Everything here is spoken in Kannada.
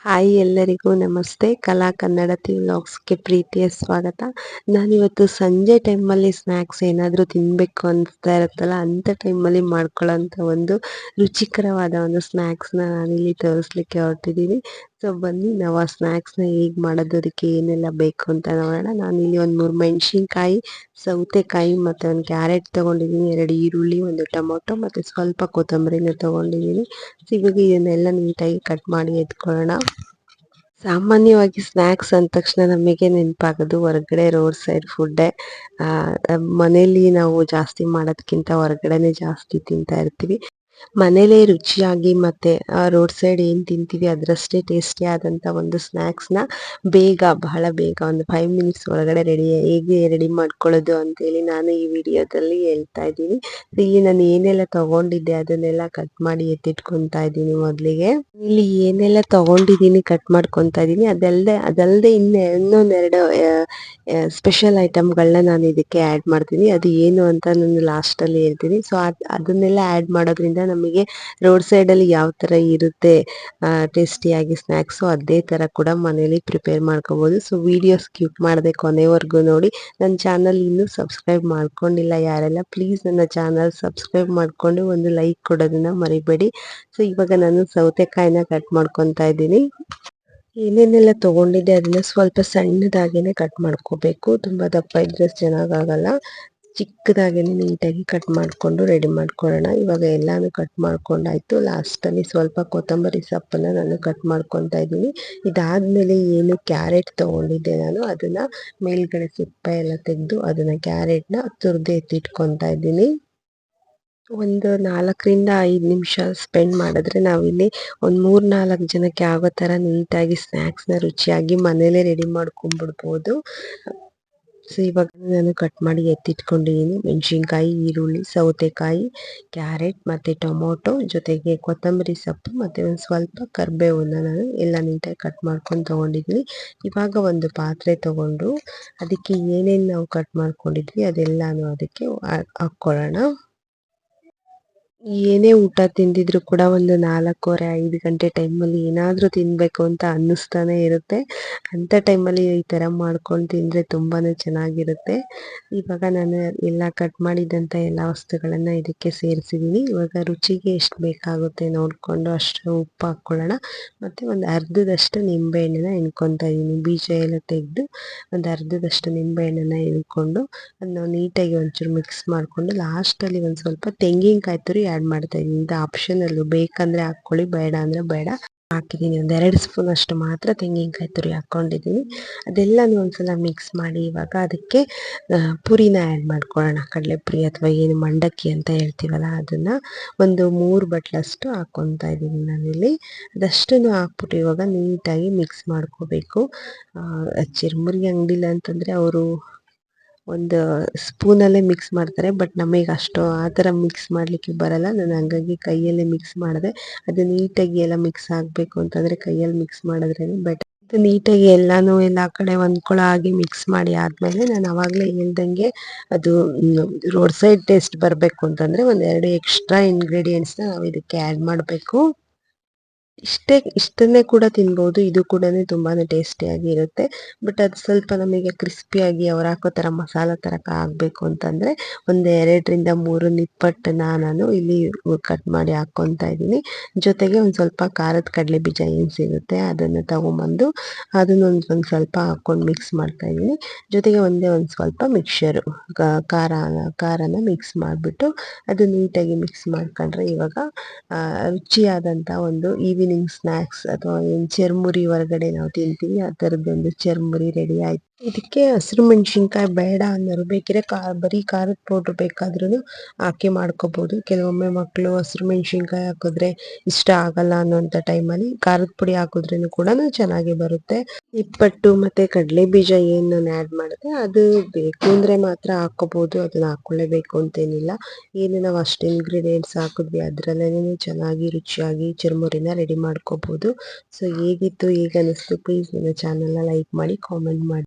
ಹಾಯ್ ಎಲ್ಲರಿಗೂ ನಮಸ್ತೆ. ಕಲಾ ಕನ್ನಡತಿ ವ್ಲಾಗ್ಸ್‌ಗೆ ಪ್ರೀತಿಯ ಸ್ವಾಗತ. ನಾನಿವತ್ತು ಸಂಜೆ ಟೈಮಲ್ಲಿ ಸ್ನ್ಯಾಕ್ಸ್ ಏನಾದರೂ ತಿನ್ನಬೇಕು ಅನಿಸ್ತಾ ಇರುತ್ತಲ್ಲ, ಅಂಥ ಟೈಮಲ್ಲಿ ಮಾಡ್ಕೊಳ್ಳೋಂಥ ಒಂದು ರುಚಿಕರವಾದ ಒಂದು ಸ್ನ್ಯಾಕ್ಸ್ನ ನಾನಿಲ್ಲಿ ತೋರಿಸ್ಲಿಕ್ಕೆ ಹೊರಟಿದ್ದೀನಿ. ಸೊ ಬನ್ನಿ ನಾವು ಆ ಸ್ನ್ಯಾಕ್ಸ್ನ ಹೇಗೆ ಮಾಡೋದು, ಅದಕ್ಕೆ ಏನೆಲ್ಲ ಬೇಕು ಅಂತ ನೋಡೋಣ. ನಾನಿಲ್ಲಿ ಒಂದು 3 ಮೆಣಸಿನ್ಕಾಯಿ, ಸೌತೆಕಾಯಿ ಮತ್ತು ಒಂದು ಕ್ಯಾರೆಟ್ ತೊಗೊಂಡಿದ್ದೀನಿ, 2 ಈರುಳ್ಳಿ, ಒಂದು ಟೊಮೊಟೊ ಮತ್ತು ಸ್ವಲ್ಪ ಕೊತ್ತಂಬರಿನ ತೊಗೊಂಡಿದ್ದೀನಿ. ಸೊ ಇವಾಗ ಇದನ್ನೆಲ್ಲ ನೀಟಾಗಿ ಕಟ್ ಮಾಡಿ ಎತ್ಕೊಳ್ಳೋಣ. ಸಾಮಾನ್ಯವಾಗಿ ಸ್ನ್ಯಾಕ್ಸ್ ಅಂದ ತಕ್ಷಣ ನಮಗೆ ನೆನಪಾಗೋದು ಹೊರಗಡೆ ರೋಡ್ ಸೈಡ್ ಫುಡ್ಡೇ. ಮನೇಲಿ ನಾವು ಜಾಸ್ತಿ ಮಾಡೋದಕ್ಕಿಂತ ಹೊರಗಡೆನೆ ಜಾಸ್ತಿ ತಿಂತಾ ಇರ್ತೀವಿ. ಮನೇಲೇ ರುಚಿಯಾಗಿ ಮತ್ತೆ ರೋಡ್ ಸೈಡ್ ಏನು ತಿಂತೀವಿ ಅದರಷ್ಟೇ ಟೇಸ್ಟಿ ಆದಂಥ ಒಂದು ಸ್ನ್ಯಾಕ್ಸ್ನ ಬಹಳ ಬೇಗ ಒಂದು 5 ಮಿನಿಟ್ಸ್ ಒಳಗಡೆ ಹೇಗೆ ರೆಡಿ ಮಾಡ್ಕೊಳ್ಳೋದು ಅಂತೇಳಿ ನಾನು ಈ ವಿಡಿಯೋದಲ್ಲಿ ಹೇಳ್ತಾ ಇದ್ದೀನಿ. ಇಲ್ಲಿ ನಾನು ಏನೆಲ್ಲ ತಗೊಂಡಿದ್ದೆ ಅದನ್ನೆಲ್ಲ ಕಟ್ ಮಾಡಿ ಎತ್ತಿಟ್ಕೊತಾ ಇದ್ದೀನಿ. ಮೊದಲಿಗೆ ಇಲ್ಲಿ ಏನೆಲ್ಲ ತಗೊಂಡಿದ್ದೀನಿ ಕಟ್ ಮಾಡ್ಕೊತಾ ಇದ್ದೀನಿ, ಅದಲ್ಲದೆ ಇನ್ನೊಂದೆರಡು ಸ್ಪೆಷಲ್ ಐಟಮ್ಗಳನ್ನ ನಾನು ಇದಕ್ಕೆ ಆ್ಯಡ್ ಮಾಡ್ತೀನಿ. ಅದು ಏನು ಅಂತ ನಾನು ಲಾಸ್ಟಲ್ಲಿ ಹೇಳ್ತೀನಿ. ಸೊ ಅದನ್ನೆಲ್ಲ ಆ್ಯಡ್ ಮಾಡೋದ್ರಿಂದ ನಮಗೆ ರೋಡ್ ಸೈಡಲ್ಲಿ ಯಾವ ಥರ ಇರುತ್ತೆ ಟೇಸ್ಟಿಯಾಗಿ ಸ್ನ್ಯಾಕ್ಸು, ಅದೇ ಥರ ಕೂಡ ಮನೇಲಿ ಪ್ರಿಪೇರ್ ಮಾಡ್ಕೋಬೋದು. ಸೊ ವಿಡಿಯೋ ಸ್ಕಿಪ್ ಮಾಡದೆ ಕೊನೆವರೆಗೂ ನೋಡಿ. ನನ್ನ ಚಾನಲ್ ಇನ್ನೂ ಸಬ್ಸ್ಕ್ರೈಬ್ ಮಾಡ್ಕೊಂಡಿಲ್ಲ ಯಾರೆಲ್ಲ, ಪ್ಲೀಸ್ ನನ್ನ ಚಾನಲ್ ಸಬ್ಸ್ಕ್ರೈಬ್ ಮಾಡಿಕೊಂಡು ಒಂದು ಲೈಕ್ ಕೊಡೋದನ್ನು ಮರಿಬೇಡಿ. ಸೊ ಇವಾಗ ನಾನು ಸೌತೆಕಾಯಿನ ಕಟ್ ಮಾಡ್ಕೊತಾ ಇದ್ದೀನಿ. ಏನೇನೆಲ್ಲ ತೊಗೊಂಡಿದ್ದೆ ಅದನ್ನ ಸ್ವಲ್ಪ ಸಣ್ಣದಾಗೇನೆ ಕಟ್ ಮಾಡ್ಕೋಬೇಕು. ತುಂಬ ದಪ್ಪ ಇದ್ರೆ ಚೆನ್ನಾಗಾಗಲ್ಲ. ಚಿಕ್ಕದಾಗೇನೆ ನೀಟಾಗಿ ಕಟ್ ಮಾಡಿಕೊಂಡು ರೆಡಿ ಮಾಡ್ಕೊಳ್ಳೋಣ. ಇವಾಗ ಎಲ್ಲಾನು ಕಟ್ ಮಾಡ್ಕೊಂಡಾಯ್ತು. ಲಾಸ್ಟಲ್ಲಿ ಸ್ವಲ್ಪ ಕೊತ್ತಂಬರಿ ಸೊಪ್ಪನ್ನು ನಾನು ಕಟ್ ಮಾಡ್ಕೊತಾ ಇದ್ದೀನಿ. ಇದಾದಮೇಲೆ ಏನು ಕ್ಯಾರೆಟ್ ತೊಗೊಂಡಿದ್ದೆ ನಾನು ಅದನ್ನು ಮೇಲ್ಗಡೆ ಸಿಪ್ಪೆ ಎಲ್ಲ ತೆಗೆದು ಅದನ್ನು ಕ್ಯಾರೆಟ್ನ ತುರಿದು ಎತ್ತಿಟ್ಕೊತಾ ಇದ್ದೀನಿ. ಒಂದು 4ರಿಂದ 5 ನಿಮಿಷ ಸ್ಪೆಂಡ್ ಮಾಡಿದ್ರೆ ನಾವಿಲ್ಲಿ ಒಂದು 3-4 ಜನಕ್ಕೆ ಆಗೋ ಥರ ನೀಟಾಗಿ ಸ್ನ್ಯಾಕ್ಸ್ನ ರುಚಿಯಾಗಿ ಮನೇಲೇ ರೆಡಿ ಮಾಡ್ಕೊಂಡ್ಬಿಡ್ಬೋದು. ಸೊ ಇವಾಗ ನಾನು ಕಟ್ ಮಾಡಿ ಎತ್ತಿಟ್ಕೊಂಡಿದ್ದೀನಿ. ಮೆಣಸಿನ್ಕಾಯಿ, ಈರುಳ್ಳಿ, ಸೌತೆಕಾಯಿ, ಕ್ಯಾರೆಟ್ ಮತ್ತು ಟೊಮೊಟೊ ಜೊತೆಗೆ ಕೊತ್ತಂಬರಿ ಸೊಪ್ಪು ಮತ್ತು ಒಂದು ಸ್ವಲ್ಪ ಕರಿಬೇವನ್ನ ನಾನು ಎಲ್ಲ ನೀಟಾಗಿ ಕಟ್ ಮಾಡ್ಕೊಂಡು ತೊಗೊಂಡಿದ್ದೀನಿ. ಇವಾಗ ಒಂದು ಪಾತ್ರೆ ತೊಗೊಂಡು ಅದಕ್ಕೆ ಏನೇನು ನಾವು ಕಟ್ ಮಾಡ್ಕೊಂಡಿದ್ವಿ ಅದೆಲ್ಲನೂ ಅದಕ್ಕೆ ಹಾಕ್ಕೊಳ್ಳೋಣ. ಏನೇ ಊಟ ತಿಂದಿದ್ರು ಕೂಡ ಒಂದು 4:30-5 ಗಂಟೆ ಟೈಮಲ್ಲಿ ಏನಾದರೂ ತಿನ್ನಬೇಕು ಅಂತ ಅನ್ನಿಸ್ತಾನೆ ಇರುತ್ತೆ. ಅಂಥ ಟೈಮಲ್ಲಿ ಈ ಥರ ಮಾಡ್ಕೊಂಡು ತಿಂದರೆ ತುಂಬಾ ಚೆನ್ನಾಗಿರುತ್ತೆ. ಇವಾಗ ನಾನು ಎಲ್ಲ ಕಟ್ ಮಾಡಿದಂಥ ಎಲ್ಲ ವಸ್ತುಗಳನ್ನು ಇದಕ್ಕೆ ಸೇರಿಸಿದ್ದೀನಿ. ಇವಾಗ ರುಚಿಗೆ ಎಷ್ಟು ಬೇಕಾಗುತ್ತೆ ನೋಡಿಕೊಂಡು ಅಷ್ಟು ಉಪ್ಪು ಹಾಕ್ಕೊಳ್ಳೋಣ. ಮತ್ತು ಒಂದು ಅರ್ಧದಷ್ಟು ನಿಂಬೆಹಣ್ಣನ್ನ ಹಿಂಡ್ಕೊತಾ ಇದ್ದೀನಿ. ಬೀಜ ಎಲ್ಲ ತೆಗೆದು ಒಂದು ಅರ್ಧದಷ್ಟು ನಿಂಬೆಹಣ್ಣನ್ನು ಹಿಂಡ್ಕೊಂಡು ಅದನ್ನ ನೀಟಾಗಿ ಒಂಚೂರು ಮಿಕ್ಸ್ ಮಾಡಿಕೊಂಡು ಲಾಸ್ಟಲ್ಲಿ ಒಂದು ಸ್ವಲ್ಪ ತೆಂಗಿನಕಾಯಿ ತುರಿ ಆ್ಯಡ್ ಮಾಡ್ತಾ ಇದ್ದೀನಿ. ಇದು ಆಪ್ಷನಲ್ಲು, ಬೇಕಂದರೆ ಹಾಕ್ಕೊಳ್ಳಿ, ಬೇಡ ಅಂದರೆ ಬೇಡ. ಹಾಕಿದ್ದೀನಿ ಒಂದು 2 ಸ್ಪೂನ್ ಅಷ್ಟು ಮಾತ್ರ ತೆಂಗಿನಕಾಯಿ ತುರಿ ಹಾಕ್ಕೊಂಡಿದ್ದೀನಿ. ಅದೆಲ್ಲನೂ ಒಂದ್ಸಲ ಮಿಕ್ಸ್ ಮಾಡಿ ಇವಾಗ ಅದಕ್ಕೆ ಪುರಿನ ಆ್ಯಡ್ ಮಾಡ್ಕೊಳ್ಳೋಣ. ಕಡಲೆಪುರಿ ಅಥವಾ ಏನು ಮಂಡಕ್ಕಿ ಅಂತ ಹೇಳ್ತೀವಲ್ಲ ಅದನ್ನು ಒಂದು 3 ಬಟ್ಲಷ್ಟು ಹಾಕ್ಕೊತಾ ಇದ್ದೀನಿ ನಾನಿಲ್ಲಿ. ಅದಷ್ಟನ್ನು ಹಾಕ್ಬಿಟ್ಟು ಇವಾಗ ನೀಟಾಗಿ ಮಿಕ್ಸ್ ಮಾಡ್ಕೋಬೇಕು. ಚಿರುಮುರಿ ಅಂಗಡಿಲ್ಲ ಅಂತಂದರೆ ಅವರು ಒಂದು ಸ್ಪೂನಲ್ಲೇ ಮಿಕ್ಸ್ ಮಾಡ್ತಾರೆ, ಬಟ್ ನಮಗೆ ಆ ಥರ ಮಿಕ್ಸ್ ಮಾಡಲಿಕ್ಕೆ ಬರಲ್ಲ. ನಾನು ಹಂಗಾಗಿ ಕೈಯಲ್ಲೇ ಮಿಕ್ಸ್ ಮಾಡಿದೆ. ಅದು ನೀಟಾಗಿ ಎಲ್ಲ ಮಿಕ್ಸ್ ಆಗಬೇಕು ಅಂತಂದರೆ ಕೈಯಲ್ಲಿ ಮಿಕ್ಸ್ ಮಾಡಿದ್ರೇ ಬೆಟರ್. ನೀಟಾಗಿ ಎಲ್ಲನೂ ಎಲ್ಲ ಕಡೆ ಹೊಂದ್ಕೊಳ್ಳೋ ಹಾಗೆ ಮಿಕ್ಸ್ ಮಾಡಿ ಆದಮೇಲೆ ನಾನು ಆವಾಗಲೇ ಹೇಳ್ದಂಗೆ ಅದು ರೋಡ್ ಸೈಡ್ ಟೇಸ್ಟ್ ಬರಬೇಕು ಅಂತಂದರೆ ಒಂದು 2 ಎಕ್ಸ್ಟ್ರಾ ಇಂಗ್ರೀಡಿಯೆಂಟ್ಸ್ನ ನಾವು ಇದಕ್ಕೆ ಆ್ಯಡ್ ಮಾಡಬೇಕು. ಇಷ್ಟನ್ನೇ ಕೂಡ ತಿನ್ಬೋದು. ಇದು ಕೂಡ ತುಂಬಾ ಟೇಸ್ಟಿಯಾಗಿ ಇರುತ್ತೆ. ಬಟ್ ಅದು ಸ್ವಲ್ಪ ನಮಗೆ ಕ್ರಿಸ್ಪಿಯಾಗಿ ಅವ್ರು ಹಾಕೋ ಥರ ಮಸಾಲ ಥರ ಆಗಬೇಕು ಅಂತಂದರೆ ಒಂದು 2-3 ನಿಪ್ಪಟ್ಟನ್ನ ನಾನು ಇಲ್ಲಿ ಕಟ್ ಮಾಡಿ ಹಾಕ್ಕೊತಾ ಇದ್ದೀನಿ. ಜೊತೆಗೆ ಒಂದು ಸ್ವಲ್ಪ ಖಾರದ ಕಡಲೆ ಬೀಜ ಏನು ಸಿಗುತ್ತೆ ಅದನ್ನು ತೊಗೊಂಬಂದು ಅದನ್ನು ಒಂದು ಸ್ವಲ್ಪ ಹಾಕ್ಕೊಂಡು ಮಿಕ್ಸ್ ಮಾಡ್ತಾ ಇದ್ದೀನಿ. ಜೊತೆಗೆ ಒಂದು ಸ್ವಲ್ಪ ಮಿಕ್ಸ್ಚರು ಖಾರನ ಮಿಕ್ಸ್ ಮಾಡಿಬಿಟ್ಟು ಅದು ನೀಟಾಗಿ ಮಿಕ್ಸ್ ಮಾಡ್ಕೊಂಡ್ರೆ ಇವಾಗ ರುಚಿಯಾದಂಥ ಒಂದು ಈವ್ನಿಂಗ್ ಸ್ನ್ಯಾಕ್ಸ್ ಅಥವಾ ಏನು ಚುರುಮುರಿ ಹೊರಗಡೆ ನಾವು ತಿಂತೀವಿ ಆ ಥರದ್ದೊಂದು ಚುರುಮುರಿ ರೆಡಿ ಆಯಿತು. ಇದಕ್ಕೆ ಹಸಿರು ಮೆಣಸಿನ್ಕಾಯಿ ಬೇಡ ಅನ್ನೋರು ಬೇಕಿದ್ರೆ ಬರೀ ಖಾರದ ಪೌಡ್ರ್ ಬೇಕಾದ್ರೂ ಹಾಕಿ ಮಾಡ್ಕೋಬೋದು. ಕೆಲವೊಮ್ಮೆ ಮಕ್ಕಳು ಹಸಿರು ಮೆಣಸಿನ್ಕಾಯಿ ಹಾಕಿದ್ರೆ ಇಷ್ಟ ಆಗಲ್ಲ ಅನ್ನೋಂಥ ಟೈಮಲ್ಲಿ ಖಾರದ ಪುಡಿ ಹಾಕಿದ್ರೂ ಕೂಡ ಚೆನ್ನಾಗಿ ಬರುತ್ತೆ. ನಿಪ್ಪಟ್ಟು ಮತ್ತು ಕಡಲೆ ಬೀಜ ಏನು ನಾನು ಆ್ಯಡ್ ಮಾಡಿದೆ ಅದು ಬೇಕು ಅಂದರೆ ಮಾತ್ರ ಹಾಕ್ಕೋಬೋದು, ಅದನ್ನು ಹಾಕ್ಕೊಳ್ಳೇಬೇಕು ಅಂತೇನಿಲ್ಲ. ಏನು ನಾವು ಅಷ್ಟು ಇಂಗ್ರೀಡಿಯೆಂಟ್ಸ್ ಹಾಕಿದ್ವಿ ಅದರಲ್ಲೇ ಚೆನ್ನಾಗಿ ರುಚಿಯಾಗಿ ಚುರುಮುರಿನ ರೆಡಿ ಮಾಡ್ಕೋಬೋದು. ಸೊ ಹೇಗಿತ್ತು, ಹೇಗೆ ಅನ್ನಿಸ್ತು, ಪ್ಲೀಸ್ ನನ್ನ ಚಾನಲ್ನ ಲೈಕ್ ಮಾಡಿ, ಕಾಮೆಂಟ್ ಮಾಡಿ.